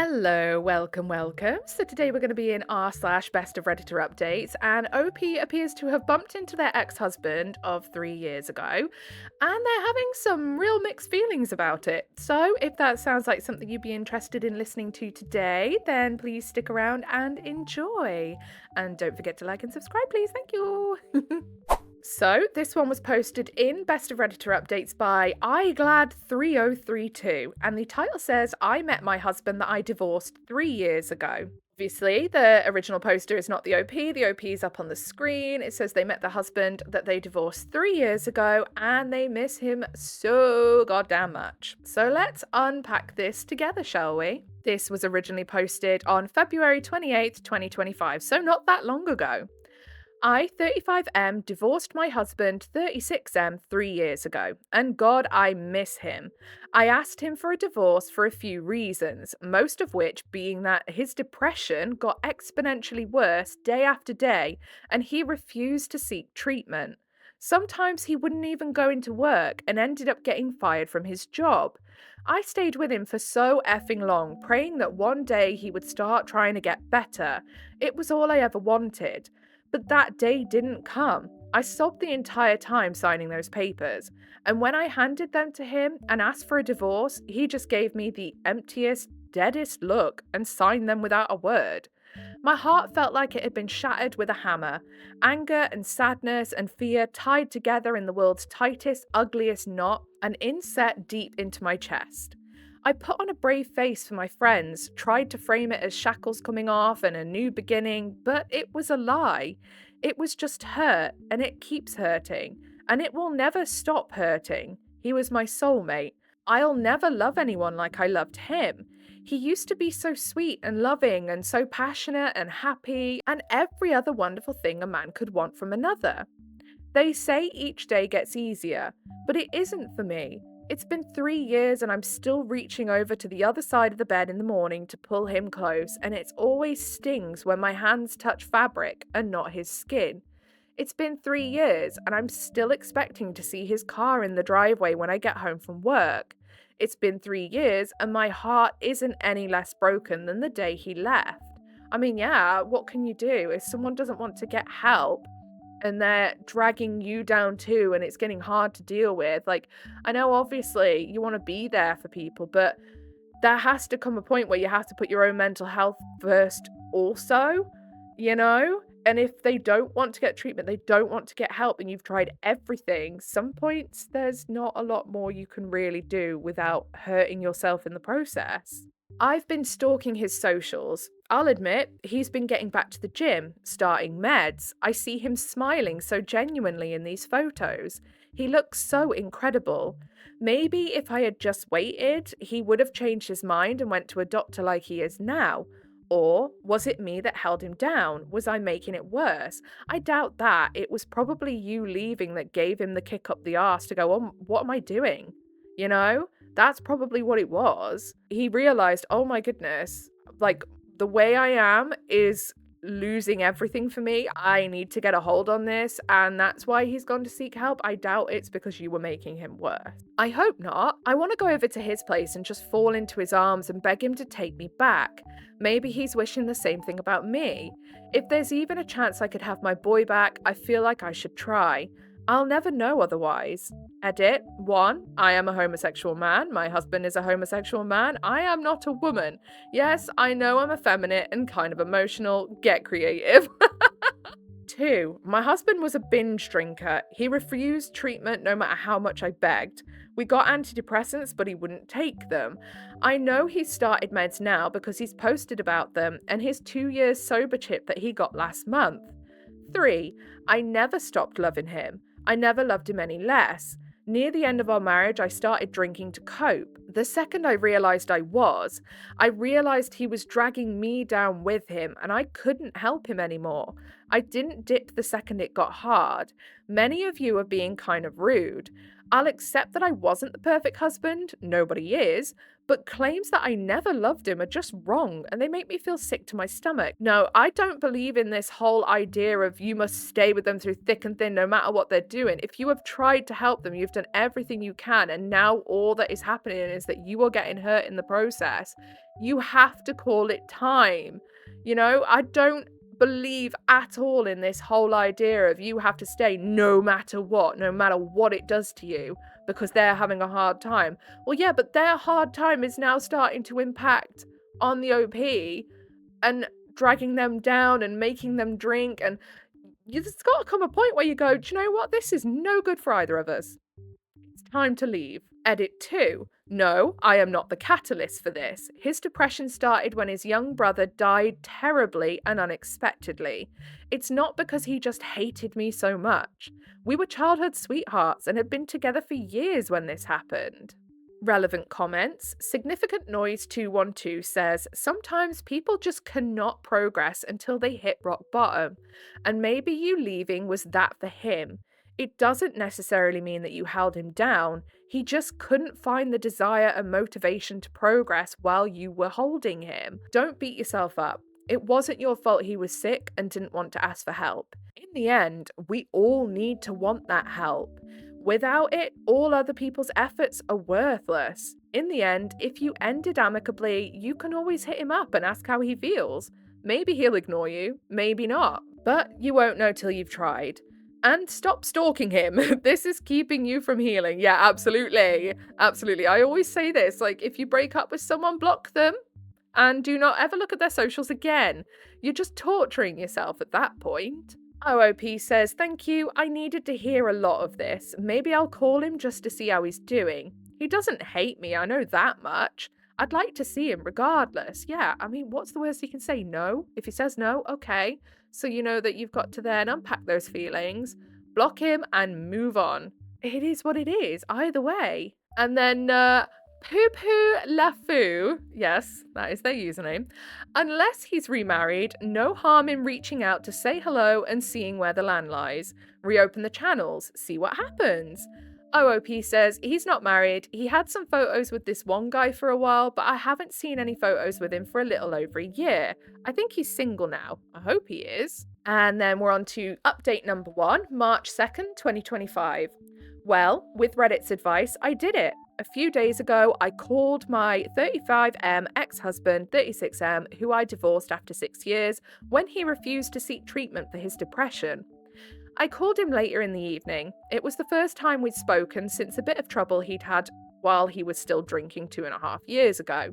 Hello, welcome. So today we're going to be in r/best of Redditor updates, and OP appears to have bumped into their ex-husband of 3 years ago, and they're having some real mixed feelings about it. So if that sounds like something you'd be interested in listening to today, then please stick around and enjoy. And don't forget to like and subscribe, please. Thank you. So, this one was posted in Best of Redditor Updates by iGlad3032, and the title says, I met my husband that I divorced 3 years ago. Obviously, the original poster is not the OP is up on the screen. It says they met the husband that they divorced 3 years ago, and they miss him so goddamn much. So let's unpack this together, shall we? This was originally posted on February 28th, 2025, so not that long ago. I, 35M, divorced my husband, 36M, 3 years ago, and God, I miss him. I asked him for a divorce for a few reasons, most of which being that his depression got exponentially worse day after day, and he refused to seek treatment. Sometimes he wouldn't even go into work and ended up getting fired from his job. I stayed with him for so effing long, praying that one day he would start trying to get better. It was all I ever wanted. But that day didn't come. I sobbed the entire time signing those papers, and when I handed them to him and asked for a divorce, he just gave me the emptiest, deadest look and signed them without a word. My heart felt like it had been shattered with a hammer. Anger and sadness and fear tied together in the world's tightest, ugliest knot and inset deep into my chest. I put on a brave face for my friends, tried to frame it as shackles coming off and a new beginning, but it was a lie. It was just hurt, and it keeps hurting, and it will never stop hurting. He was my soulmate. I'll never love anyone like I loved him. He used to be so sweet and loving and so passionate and happy, and every other wonderful thing a man could want from another. They say each day gets easier, but it isn't for me. It's been 3 years and I'm still reaching over to the other side of the bed in the morning to pull him close, and it always stings when my hands touch fabric and not his skin. It's been 3 years and I'm still expecting to see his car in the driveway when I get home from work. It's been 3 years and my heart isn't any less broken than the day he left. I mean, yeah, what can you do? If someone doesn't want to get help, and they're dragging you down too, and it's getting hard to deal with. Like, I know obviously you want to be there for people, but there has to come a point where you have to put your own mental health first also, you know? And if they don't want to get treatment, they don't want to get help, and you've tried everything, some points there's not a lot more you can really do without hurting yourself in the process. I've been stalking his socials. I'll admit, he's been getting back to the gym, starting meds. I see him smiling so genuinely in these photos. He looks so incredible. Maybe if I had just waited, he would have changed his mind and went to a doctor like he is now. Or was it me that held him down? Was I making it worse? I doubt that. It was probably you leaving that gave him the kick up the arse to go, oh, what am I doing? You know? That's probably what it was. He realized, oh my goodness, like the way I am is losing everything for me. I need to get a hold on this, and that's why he's gone to seek help. I doubt it's because you were making him worse. I hope not. I want to go over to his place and just fall into his arms and beg him to take me back. Maybe he's wishing the same thing about me. If there's even a chance I could have my boy back, I feel like I should try. I'll never know otherwise. Edit. 1. I am a homosexual man. My husband is a homosexual man. I am not a woman. Yes, I know I'm effeminate and kind of emotional. Get creative. 2. My husband was a binge drinker. He refused treatment no matter how much I begged. We got antidepressants, but he wouldn't take them. I know he's started meds now because he's posted about them and his 2 years sober chip that he got last month. 3. I never stopped loving him. I never loved him any less. Near the end of our marriage, I started drinking to cope. The second I realized he was dragging me down with him, and I couldn't help him anymore. I didn't dip the second it got hard. Many of you are being kind of rude. I'll accept that I wasn't the perfect husband, nobody is, but claims that I never loved him are just wrong and they make me feel sick to my stomach. No, I don't believe in this whole idea of you must stay with them through thick and thin no matter what they're doing. If you have tried to help them, you've done everything you can, and now all that is happening is that you are getting hurt in the process. You have to call it time. I don't believe at all in this whole idea of you have to stay no matter what it does to you because they're having a hard time. Well, yeah, but their hard time is now starting to impact on the OP and dragging them down and making them drink. And there's got to come a point where you go, do you know what? This is no good for either of us. It's time to leave. Edit 2. No, I am not the catalyst for this. His depression started when his young brother died terribly and unexpectedly. It's not because he just hated me so much. We were childhood sweethearts and had been together for years when this happened. Relevant comments. Significant Noise 212 says, sometimes people just cannot progress until they hit rock bottom, and maybe you leaving was that for him. It doesn't necessarily mean that you held him down. He just couldn't find the desire and motivation to progress while you were holding him. Don't beat yourself up. It wasn't your fault he was sick and didn't want to ask for help. In the end, we all need to want that help. Without it, all other people's efforts are worthless. In the end, if you ended amicably, you can always hit him up and ask how he feels. Maybe he'll ignore you, maybe not. But you won't know till you've tried. And stop stalking him. This is keeping you from healing. Yeah, absolutely. Absolutely. I always say this, if you break up with someone, block them and do not ever look at their socials again. You're just torturing yourself at that point. OOP says, thank you. I needed to hear a lot of this. Maybe I'll call him just to see how he's doing. He doesn't hate me, I know that much. I'd like to see him regardless. Yeah, what's the worst he can say? No? If he says no, okay. So you know that you've got to then unpack those feelings, block him, and move on. It is what it is, either way. And then, Poo Poo Lafu, yes, that is their username. Unless he's remarried, no harm in reaching out to say hello and seeing where the land lies. Reopen the channels, see what happens. OOP says he's not married. He had some photos with this one guy for a while, but I haven't seen any photos with him for a little over a year. I think he's single now. I hope he is. And then we're on to update number 1, March 2nd, 2025. Well, with Reddit's advice, I did it. A few days ago, I called my 35M ex-husband, 36M, who I divorced after 6 years, when he refused to seek treatment for his depression. I called him later in the evening. It was the first time we'd spoken since a bit of trouble he'd had while he was still drinking 2.5 years ago.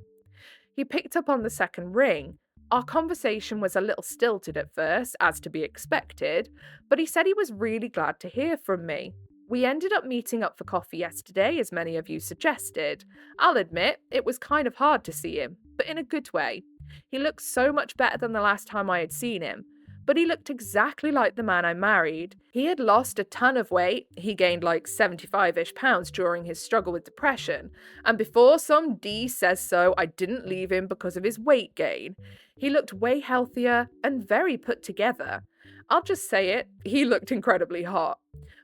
He picked up on the second ring. Our conversation was a little stilted at first, as to be expected, but he said he was really glad to hear from me. We ended up meeting up for coffee yesterday, as many of you suggested. I'll admit, it was kind of hard to see him, but in a good way. He looked so much better than the last time I had seen him. But he looked exactly like the man I married. He had lost a ton of weight. He gained 75-ish pounds during his struggle with depression. And before some D says so, I didn't leave him because of his weight gain. He looked way healthier and very put together. I'll just say it, he looked incredibly hot.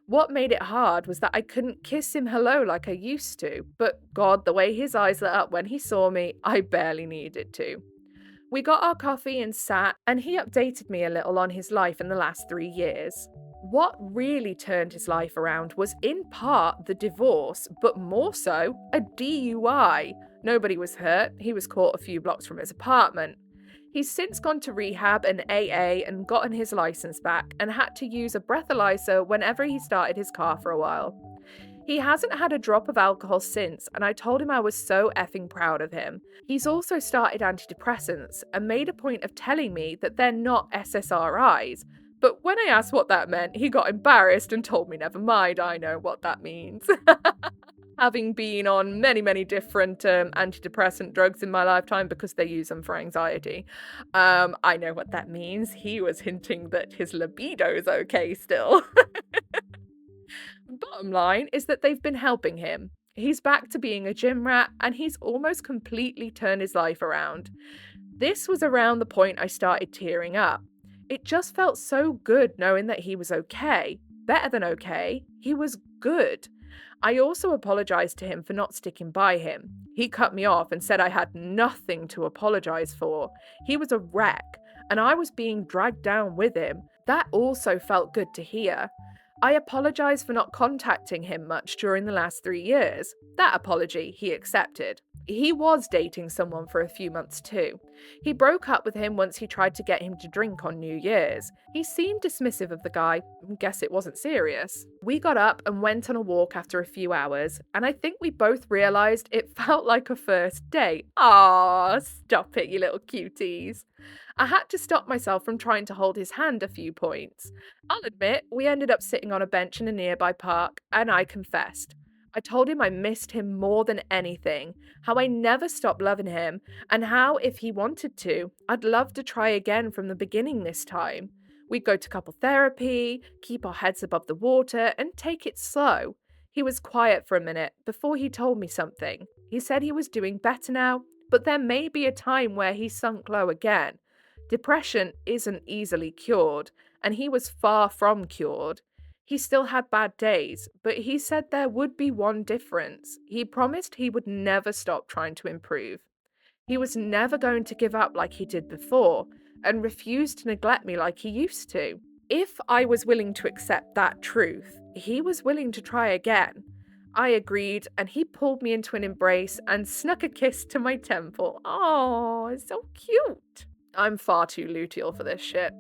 What made it hard was that I couldn't kiss him hello like I used to. But God, the way his eyes lit up when he saw me, I barely needed to. We got our coffee and sat, and he updated me a little on his life in the last 3 years. What really turned his life around was in part the divorce, but more so, a DUI. Nobody was hurt, he was caught a few blocks from his apartment. He's since gone to rehab and AA and gotten his license back and had to use a breathalyzer whenever he started his car for a while. He hasn't had a drop of alcohol since, and I told him I was so effing proud of him. He's also started antidepressants and made a point of telling me that they're not SSRIs. But when I asked what that meant, he got embarrassed and told me never mind, I know what that means. Having been on many, many different antidepressant drugs in my lifetime because they use them for anxiety, I know what that means. He was hinting that his libido's okay still. Bottom line is that they've been helping him. He's back to being a gym rat and he's almost completely turned his life around. This was around the point I started tearing up. It just felt so good knowing that he was okay. Better than okay, he was good. I also apologized to him for not sticking by him. He cut me off and said I had nothing to apologize for. He was a wreck, and I was being dragged down with him. That also felt good to hear. I apologized for not contacting him much during the last 3 years. That apology he accepted. He was dating someone for a few months too. He broke up with him once he tried to get him to drink on New Year's. He seemed dismissive of the guy. Guess it wasn't serious. We got up and went on a walk after a few hours, and I think we both realized it felt like a first date. Ah, stop it, you little cuties. I had to stop myself from trying to hold his hand a few points. I'll admit, we ended up sitting on a bench in a nearby park, and I confessed. I told him I missed him more than anything, how I never stopped loving him, and how, if he wanted to, I'd love to try again from the beginning this time. We'd go to couple therapy, keep our heads above the water, and take it slow. He was quiet for a minute before he told me something. He said he was doing better now, but there may be a time where he sunk low again. Depression isn't easily cured, and he was far from cured. He still had bad days, but he said there would be one difference. He promised he would never stop trying to improve. He was never going to give up like he did before, and refused to neglect me like he used to. If I was willing to accept that truth, he was willing to try again. I agreed, and he pulled me into an embrace and snuck a kiss to my temple. Oh, it's so cute. I'm far too luteal for this shit.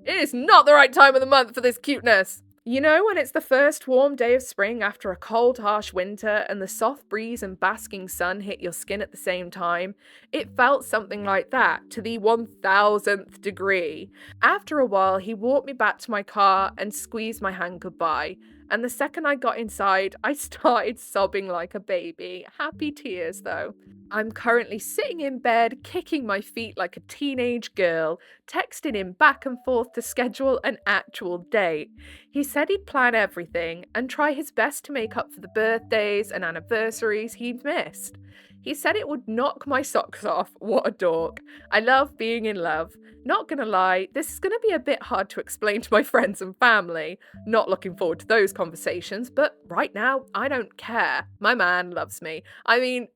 It is not the right time of the month for this cuteness. You know, when it's the first warm day of spring after a cold, harsh winter and the soft breeze and basking sun hit your skin at the same time? It felt something like that, to the 1000th degree. After a while, he walked me back to my car and squeezed my hand goodbye. And the second I got inside, I started sobbing like a baby. Happy tears, though. I'm currently sitting in bed, kicking my feet like a teenage girl, texting him back and forth to schedule an actual date. He said he'd plan everything and try his best to make up for the birthdays and anniversaries he'd missed. He said it would knock my socks off. What a dork. I love being in love. Not gonna lie, this is gonna be a bit hard to explain to my friends and family. Not looking forward to those conversations, but right now, I don't care. My man loves me. I mean,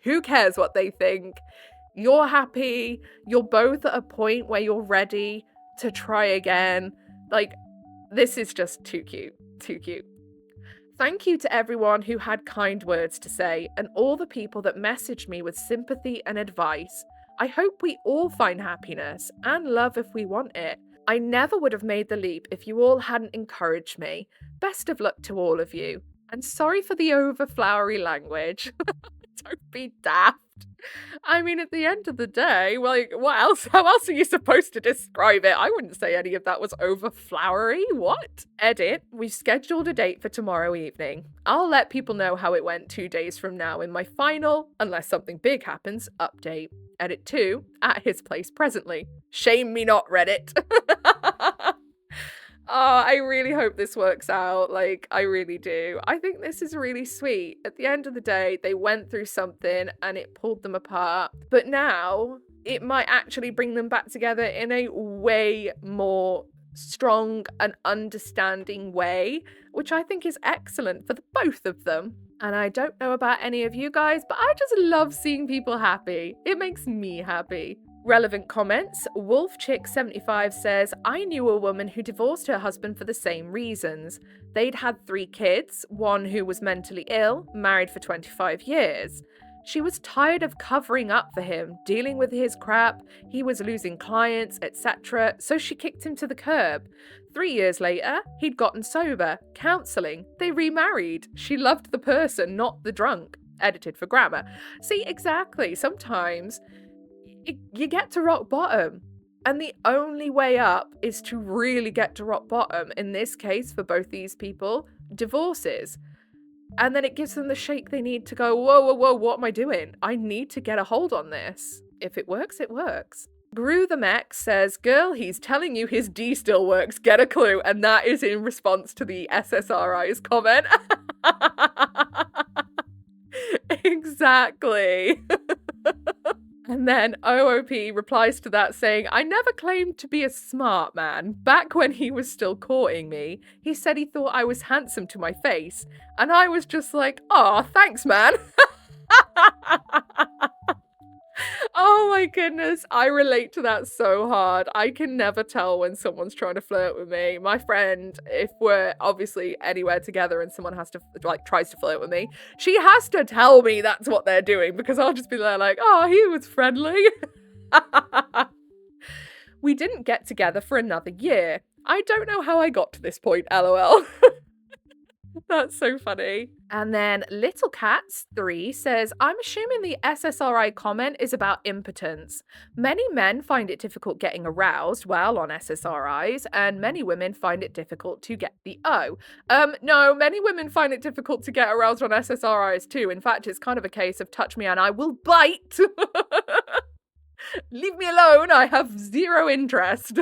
who cares what they think? You're happy. You're both at a point where you're ready to try again. Like, this is just too cute. Too cute. Thank you to everyone who had kind words to say and all the people that messaged me with sympathy and advice. I hope we all find happiness and love if we want it. I never would have made the leap if you all hadn't encouraged me. Best of luck to all of you. And sorry for the over-flowery language. Don't be daft. I mean, at the end of the day, like, what else? How else are you supposed to describe it? I wouldn't say any of that was over-flowery. What? Edit, we've scheduled a date for tomorrow evening. I'll let people know how it went 2 days from now in my final, unless something big happens, update. Edit 2, at his place presently. Shame me not, Reddit. Oh, I really hope this works out. Like, I really do. I think this is really sweet. At the end of the day, they went through something and it pulled them apart. But now, it might actually bring them back together in a way more strong and understanding way, which I think is excellent for the both of them. And I don't know about any of you guys, but I just love seeing people happy. It makes me happy. Relevant comments. WolfChick75 says, I knew a woman who divorced her husband for the same reasons. They'd had 3 kids, one who was mentally ill, married for 25 years. She was tired of covering up for him, dealing with his crap, he was losing clients, etc., so she kicked him to the curb. 3 years later, he'd gotten sober, counselling, they remarried. She loved the person, not the drunk. Edited for grammar. See, exactly. Sometimes you get to rock bottom, and the only way up is to really get to rock bottom. In this case, for both these people, divorces. And then it gives them the shake they need to go, whoa, whoa, whoa, what am I doing? I need to get a hold on this. If it works, it works. Gru the Mech says, girl, he's telling you his D still works, get a clue. And that is in response to the SSRI's comment. Exactly. And then OOP replies to that saying, I never claimed to be a smart man. Back when he was still courting me, he said he thought I was handsome to my face. And I was just like, aw, thanks, man. Oh my goodness, I relate to that so hard. I can never tell when someone's trying to flirt with me. My friend, if we're obviously anywhere together and someone has to tries to flirt with me, she has to tell me that's what they're doing because I'll just be there like, oh, he was friendly. We didn't get together for another year. I don't know how I got to this point, lol. That's so funny. And then Little Cats 3 says, I'm assuming the SSRI comment is about impotence. Many men find it difficult getting aroused while on SSRIs, and many women find it difficult to get the O. No, many women find it difficult to get aroused on SSRIs too. In fact, it's kind of a case of touch me and I will bite. Leave me alone, I have zero interest.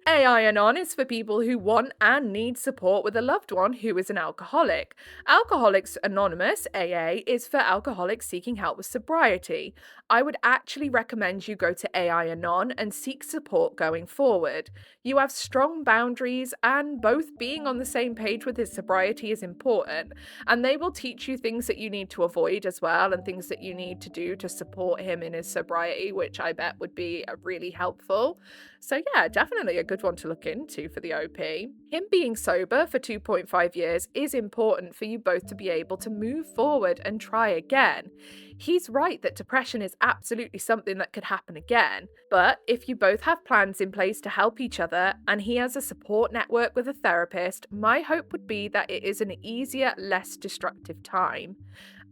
AI Anon is for people who want and need support with a loved one who is an alcoholic. Alcoholics Anonymous, AA, is for alcoholics seeking help with sobriety. I would actually recommend you go to AI Anon and seek support going forward. You have strong boundaries, and both being on the same page with his sobriety is important, and they will teach you things that you need to avoid as well, and things that you need to do to support him in his sobriety, which I bet would be really helpful. So yeah, definitely a good one to look into for the OP. Him being sober for 2.5 years is important for you both to be able to move forward and try again. He's right that depression is absolutely something that could happen again, but if you both have plans in place to help each other and he has a support network with a therapist, my hope would be that it is an easier, less destructive time.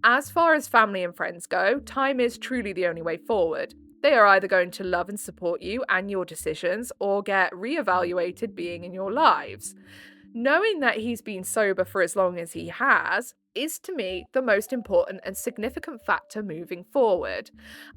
As far as family and friends go, time is truly the only way forward. They are either going to love and support you and your decisions or get reevaluated being in your lives. Knowing that he's been sober for as long as he has is to me the most important and significant factor moving forward.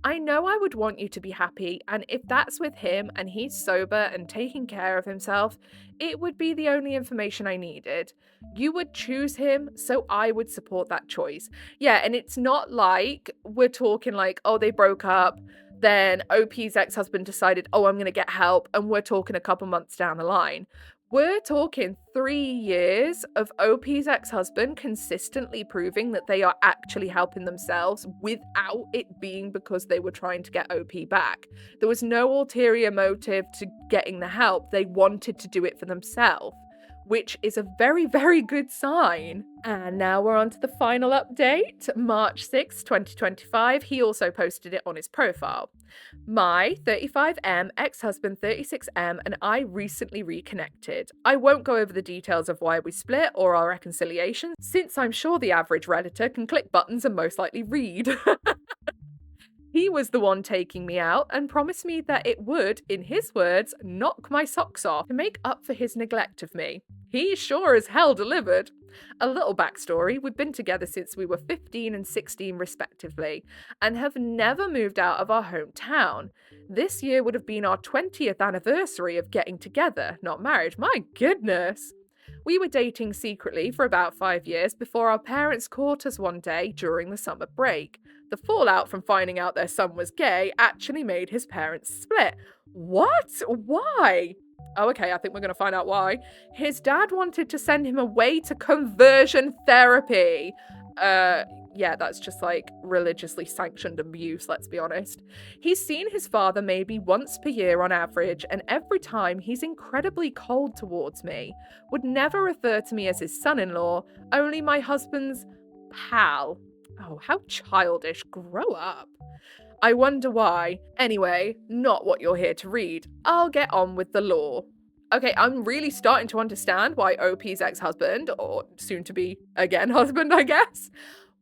I know I would want you to be happy, and if that's with him and he's sober and taking care of himself, it would be the only information I needed. You would choose him, so I would support that choice. Yeah, and it's not like we're talking like, oh, they broke up, then OP's ex-husband decided, oh, I'm going to get help, and we're talking a couple months down the line. We're talking 3 years of OP's ex-husband consistently proving that they are actually helping themselves without it being because they were trying to get OP back. There was no ulterior motive to getting the help. They wanted to do it for themselves, which is a very, very good sign. And now we're on to the final update, March 6, 2025. He also posted it on his profile. My 35M, ex-husband 36M, and I recently reconnected. I won't go over the details of why we split or our reconciliation, since I'm sure the average Redditor can click buttons and most likely read. He was the one taking me out and promised me that it would, in his words, knock my socks off to make up for his neglect of me. He sure as hell delivered. A little backstory, we've been together since we were 15 and 16 respectively, and have never moved out of our hometown. This year would have been our 20th anniversary of getting together, not married. My goodness! We were dating secretly for about 5 years before our parents caught us one day during the summer break. The fallout from finding out their son was gay actually made his parents split. What? Why? Oh, okay, I think we're going to find out why. His dad wanted to send him away to conversion therapy. Yeah, that's just like religiously sanctioned abuse, let's be honest. He's seen his father maybe once per year on average, and every time he's incredibly cold towards me. Would never refer to me as his son-in-law, only my husband's pal. Oh, how childish. Grow up. I wonder why. Anyway, not what you're here to read. I'll get on with the law. Okay, I'm really starting to understand why OP's ex-husband, or soon-to-be again husband, I guess,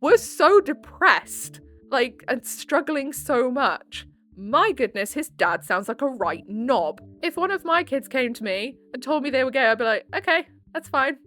was so depressed, and struggling so much. My goodness, his dad sounds like a right knob. If one of my kids came to me and told me they were gay, I'd be like, okay, that's fine.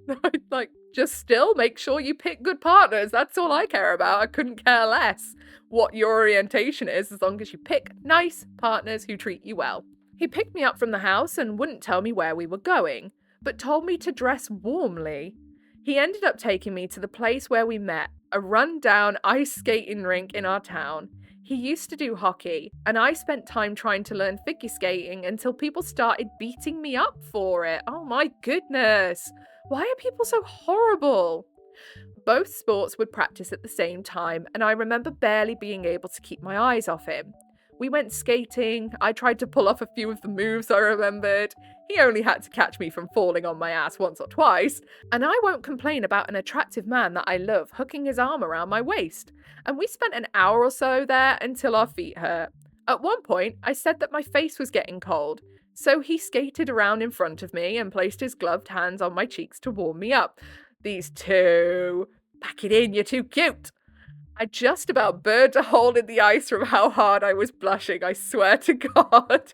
Just still make sure you pick good partners. That's all I care about. I couldn't care less what your orientation is, as long as you pick nice partners who treat you well. He picked me up from the house and wouldn't tell me where we were going, but told me to dress warmly. He ended up taking me to the place where we met, a run-down ice skating rink in our town. He used to do hockey, and I spent time trying to learn figure skating until people started beating me up for it. Oh my goodness. Why are people so horrible? Both sports would practice at the same time, and I remember barely being able to keep my eyes off him. We went skating, I tried to pull off a few of the moves I remembered. He only had to catch me from falling on my ass once or twice, and I won't complain about an attractive man that I love hooking his arm around my waist. And we spent an hour or so there until our feet hurt. At one point, I said that my face was getting cold, so he skated around in front of me and placed his gloved hands on my cheeks to warm me up. These two. Pack it in, you're too cute. I just about burned a hole in the ice from how hard I was blushing, I swear to God.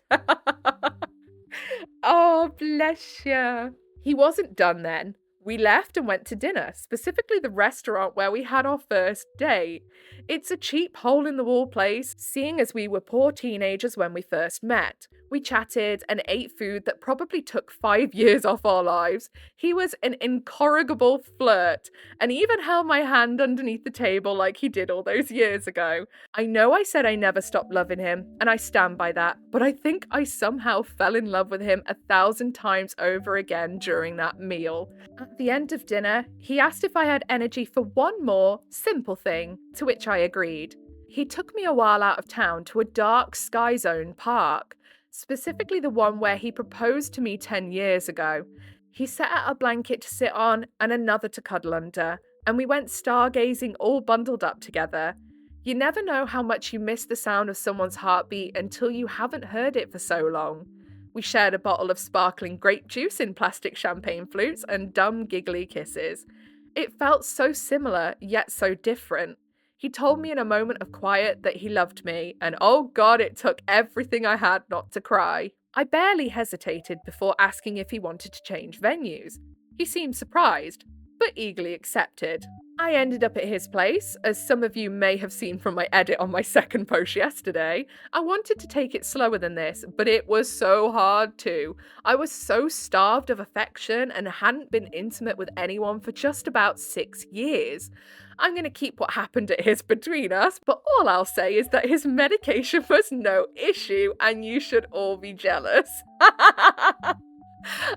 Oh, bless you. He wasn't done then. We left and went to dinner, specifically the restaurant where we had our first date. It's a cheap hole-in-the-wall place, seeing as we were poor teenagers when we first met. We chatted and ate food that probably took 5 years off our lives. He was an incorrigible flirt, and even held my hand underneath the table like he did all those years ago. I know I said I never stopped loving him, and I stand by that, but I think I somehow fell in love with him 1,000 times over again during that meal. At the end of dinner, he asked if I had energy for one more simple thing, to which I agreed. He took me a while out of town to a dark sky zone park, specifically the one where he proposed to me 10 years ago. He set out a blanket to sit on and another to cuddle under, and we went stargazing all bundled up together. You never know how much you miss the sound of someone's heartbeat until you haven't heard it for so long. We shared a bottle of sparkling grape juice in plastic champagne flutes and dumb giggly kisses. It felt so similar, yet so different. He told me in a moment of quiet that he loved me, and oh God, it took everything I had not to cry. I barely hesitated before asking if he wanted to change venues. He seemed surprised, but eagerly accepted. I ended up at his place, as some of you may have seen from my edit on my second post yesterday. I wanted to take it slower than this, but it was so hard too. I was so starved of affection and hadn't been intimate with anyone for just about 6 years. I'm going to keep what happened at his between us, but all I'll say is that his medication was no issue and you should all be jealous.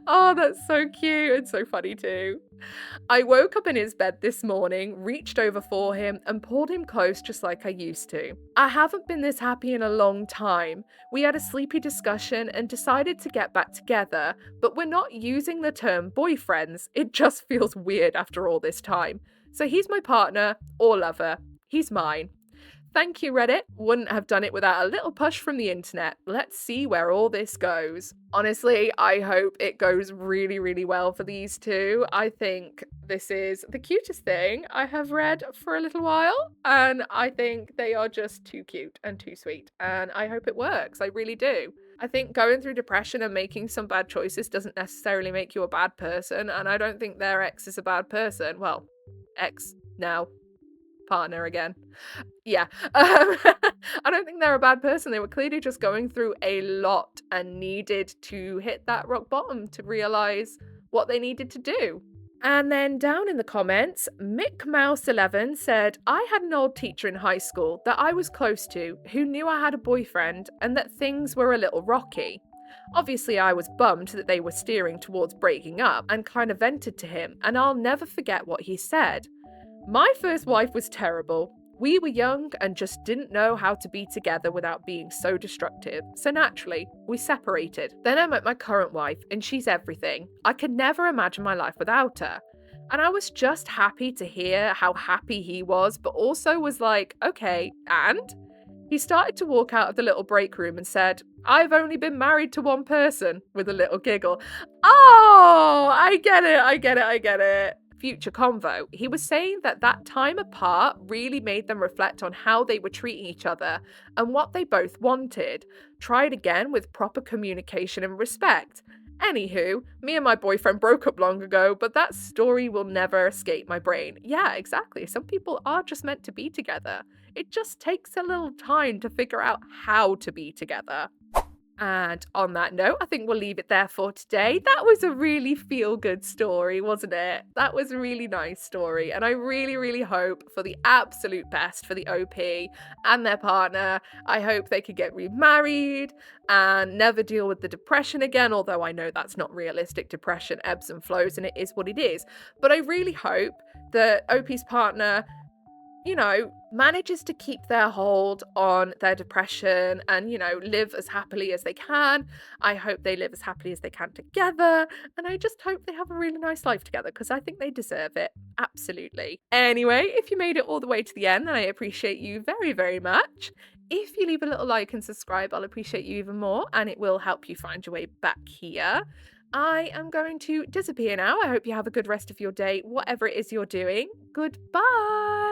Oh, that's so cute and so funny too. I woke up in his bed this morning, reached over for him, and pulled him close just like I used to. I haven't been this happy in a long time. We had a sleepy discussion and decided to get back together, but we're not using the term boyfriends. It just feels weird after all this time. So he's my partner or lover. He's mine. Thank you, Reddit. Wouldn't have done it without a little push from the internet. Let's see where all this goes. Honestly, I hope it goes really, really well for these two. I think this is the cutest thing I have read for a little while, and I think they are just too cute and too sweet, and I hope it works. I really do. I think going through depression and making some bad choices doesn't necessarily make you a bad person, and I don't think their ex is a bad person. Well, ex now. Partner again. Yeah. I don't think they're a bad person. They were clearly just going through a lot and needed to hit that rock bottom to realize what they needed to do. And then down in the comments, MickMouse11 said, I had an old teacher in high school that I was close to who knew I had a boyfriend and that things were a little rocky. Obviously, I was bummed that they were steering towards breaking up and kind of vented to him, and I'll never forget what he said. My first wife was terrible. We were young and just didn't know how to be together without being so destructive. So naturally, we separated. Then I met my current wife and she's everything. I could never imagine my life without her. And I was just happy to hear how happy he was, but also was like, okay, and? He started to walk out of the little break room and said, I've only been married to one person, with a little giggle. Oh, I get it. Future convo, he was saying that that time apart really made them reflect on how they were treating each other and what they both wanted. Tried again with proper communication and respect. Anywho, me and my boyfriend broke up long ago, but that story will never escape my brain. Yeah, exactly. Some people are just meant to be together. It just takes a little time to figure out how to be together. And on that note, I think we'll leave it there for today. That was a really feel-good story, wasn't it? That was a really nice story, and I really, really hope for the absolute best for the OP and their partner. I hope they could get remarried and never deal with the depression again, although I know that's not realistic. Depression ebbs and flows, and it is what it is. But I really hope that OP's partner, manages to keep their hold on their depression and, live as happily as they can. I hope they live as happily as they can together. And I just hope they have a really nice life together because I think they deserve it. Absolutely. Anyway, if you made it all the way to the end, then I appreciate you very, very much. If you leave a little like and subscribe, I'll appreciate you even more, and it will help you find your way back here. I am going to disappear now. I hope you have a good rest of your day, whatever it is you're doing. Goodbye.